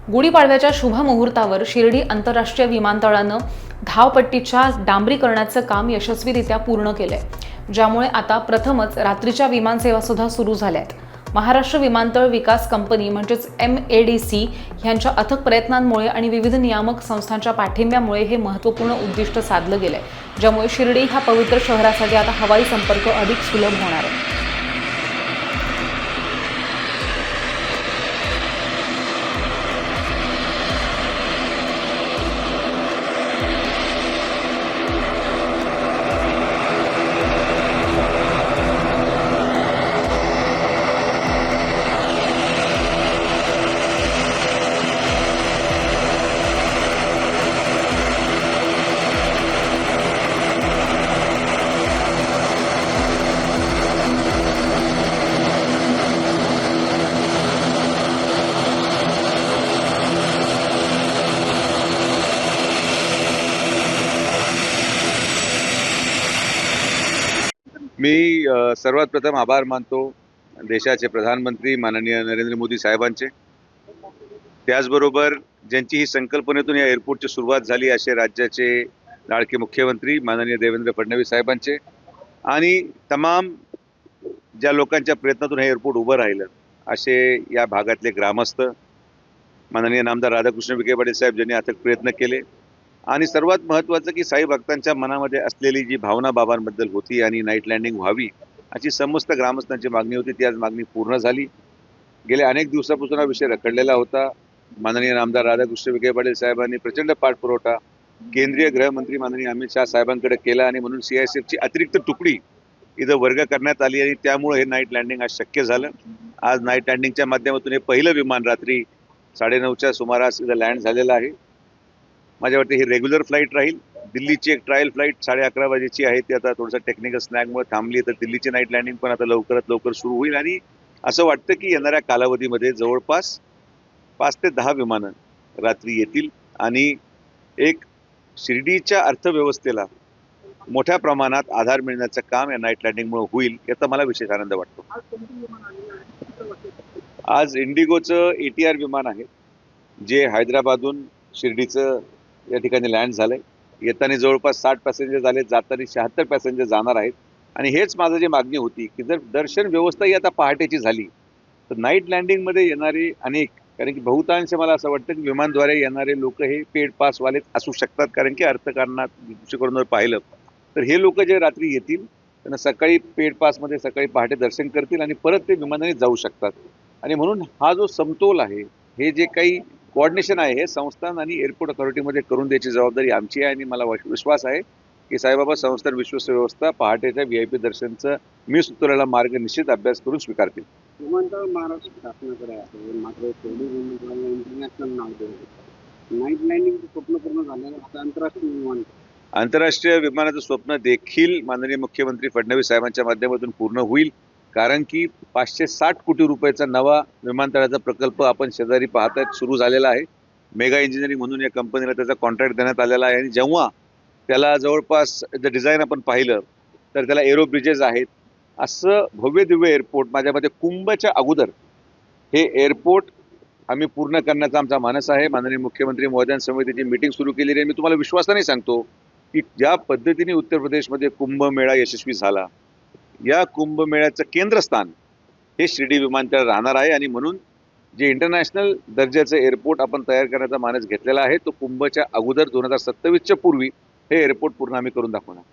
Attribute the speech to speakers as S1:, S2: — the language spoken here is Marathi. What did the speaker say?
S1: गुढीपाडव्याच्या शुभ मुहूर्तावर शिर्डी आंतरराष्ट्रीय विमानतळानं धावपट्टीच्या डांबरीकरणाचं काम यशस्वीरित्या पूर्ण केलंय, ज्यामुळे आता प्रथमच रात्रीच्या विमानसेवा सुद्धा सुरू झाल्या आहेत. महाराष्ट्र विमानतळ विकास कंपनी म्हणजेच MADC यांच्या अथक प्रयत्नांमुळे आणि विविध नियामक संस्थांच्या पाठिंब्यामुळे हे महत्त्वपूर्ण उद्दिष्ट साधलं गेलंय, ज्यामुळे शिर्डी ह्या पवित्र शहरासाठी आता हवाई संपर्क अधिक सुलभ होणार आहे.
S2: मी सर्वात प्रथम आभार मानतो देशाचे प्रधानमंत्री माननीय नरेंद्र मोदी साहेबांचे. त्याचबरोबर ज्यांची ही संकल्पनेतून या एअरपोर्टची सुरुवात झाली असे राज्याचे लाडके मुख्यमंत्री माननीय देवेंद्र फडणवीस साहेबांचे आणि तमाम ज्या लोकांच्या प्रयत्नातून हे एअरपोर्ट उभं राहिलं असे या भागातले ग्रामस्थ, माननीय नामदार राधाकृष्ण विखे पाटील साहेब ज्यांनी अथक प्रयत्न केले आणि सर्वात महत्त्वाचं की साई भक्तांच्या मनामध्ये असलेली जी भावना बाबांबद्दल होती आणि नाईट लँडिंग व्हावी अशी समस्त ग्रामस्थांची मागणी होती, ती आज मागणी पूर्ण झाली. गेल्या अनेक दिवसापासून हा विषय रखडलेला होता. माननीय नामदार राधाकृष्ण विखे पाटील साहेबांनी प्रचंड पाठपुरवठा केंद्रीय गृहमंत्री माननीय अमित शाह साहेबांकडे केला आणि म्हणून CISFची अतिरिक्त तुकडी इथं वर्ग करण्यात आली आणि त्यामुळे हे नाईट लँडिंग आज शक्य झालं. आज नाईट लँडिंगच्या माध्यमातून हे पहिलं विमान रात्री 9:30च्या सुमारास इथं लँड झालेलं आहे. माझ्या वाटते ही रेग्युलर फ्लाईट राहील. दिल्लीची एक ट्रायल फ्लाईट 11:30 वाजेची आहे, ती आता थोडंसं टेक्निकल स्नॅगमुळे थांबली, तर दिल्लीची नाईट लँडिंग पण आता लवकरात लवकर सुरू होईल आणि असं वाटतं की येणाऱ्या कालावधीमध्ये जवळपास 5 ते 10 विमानं रात्री येतील आणि एक शिर्डीच्या अर्थव्यवस्थेला मोठ्या प्रमाणात आधार मिळण्याचं काम या नाईट लँडिंगमुळे होईल, याचा मला विशेष आनंद वाटतो. आज इंडिगोचं ATR विमान आहे जे हैदराबादहून शिर्डीचं या ठिकाणी लँड झालंय. येताना जवळपास 60 पॅसेंजर झाले, जाताना 76 पॅसेंजर जाणार आहेत आणि हेच माझं जी मागणी होती की जर दर्शन व्यवस्था ही आता पहाटेची झाली तर नाईट लँडिंगमध्ये येणारे अनेक, कारण की बहुतांश मला असं वाटतं की विमानद्वारे येणारे लोक हे पेड पासवालेच असू शकतात, कारण की अर्थकारणात दृष्टिकोनावर पाहिलं तर हे लोक जे रात्री येतील त्यांना सकाळी पेड पासमध्ये सकाळी पहाटे दर्शन करतील आणि परत ते विमानाने जाऊ शकतात. आणि म्हणून हा जो समतोल आहे, हे जे काही कोऑर्डिनेशन आहे, हे संस्थान आणि एअरपोर्ट अथॉरिटीमध्ये करून द्यायची जबाबदारी आमची आहे आणि मला विश्वास आहे की साईबाबा संस्थान विश्वस्त व्यवस्था पहाटेच्या VIP दर्शनचं मी सुचवलेला मार्ग निश्चित अभ्यास करून स्वीकारतील.
S3: विमानतळ महाराष्ट्र शासनाकडे आहे, मात्र इंटरनॅशनल नाव देऊ नाईट लँडिंगचं स्वप्न पूर्ण झालं. आता आंतरराष्ट्रीय विमान,
S2: आंतरराष्ट्रीय विमानाचं स्वप्न देखील माननीय मुख्यमंत्री फडणवीस साहेबांच्या माध्यमातून पूर्ण होईल, कारण की 560 कोटी रुपयाचा नवा विमानतळाचा प्रकल्प आपण शेजारी पाहतात सुरू झालेला आहे. मेगा इंजिनिअरिंग म्हणून या कंपनीला त्याचा कॉन्ट्रॅक्ट देण्यात आलेला आहे आणि जेव्हा त्याला जवळपास डिझाईन आपण पाहिलं तर त्याला एरो ब्रिजेस आहेत. असं भव्य दिव्य एअरपोर्ट माझ्यामध्ये कुंभच्या अगोदर हे एअरपोर्ट आम्ही पूर्ण करण्याचा आमचा मानस आहे. माननीय मुख्यमंत्री महोदयांसमोर त्याची मीटिंग सुरू केलेली आहे. मी तुम्हाला विश्वासाने सांगतो की ज्या पद्धतीने उत्तर प्रदेशमध्ये कुंभमेळा यशस्वी झाला, या कुंभमेळ्याचं केंद्रस्थान हे शिर्डी विमानतळ राहणार आहे आणि म्हणून जे इंटरनॅशनल दर्जाचं एअरपोर्ट आपण तयार करण्याचा मानस घेतलेला आहे तो कुंभच्या अगोदर 2027च्या पूर्वी हे एअरपोर्ट पूर्ण आम्ही करून दाखवणार.